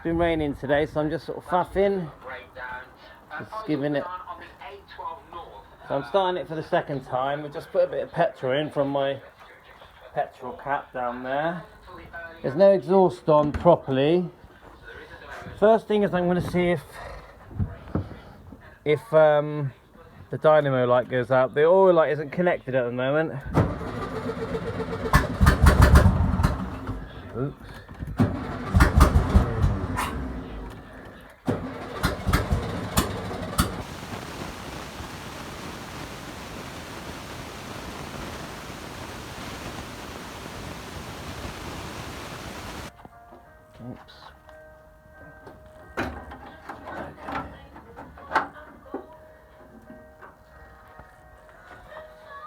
been raining today, so I'm just sort of faffing, just giving it. So I'm starting it for the second time. We just put a bit of petrol in from my petrol cap down there. There's no exhaust on properly. First thing is I'm going to see if the dynamo light goes out. The oil light isn't connected at the moment. Oops. Oops.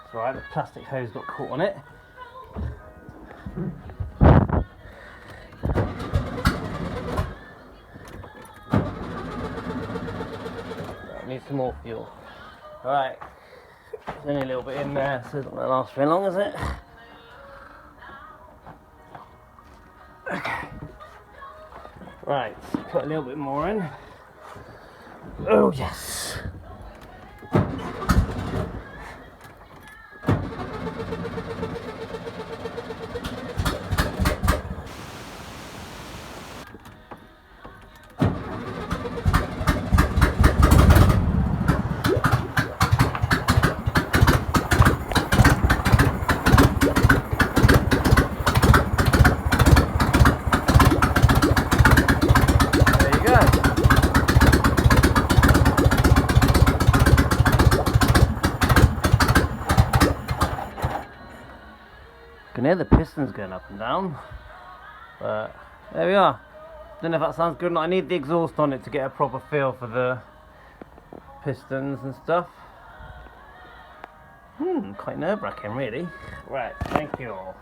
It's alright, the plastic hose got caught on it. Need some more fuel. Alright, there's only a little bit in there, so it's not going to last very long, is it? Okay. Right, put a little bit more in. Oh yes! You can hear the pistons going up and down, but there we are. Don't know if that sounds good or not. I need the exhaust on it to get a proper feel for the pistons and stuff. Quite nerve-wracking really. Right, thank you all.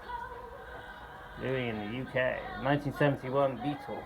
Living in the UK, 1971 Beetle.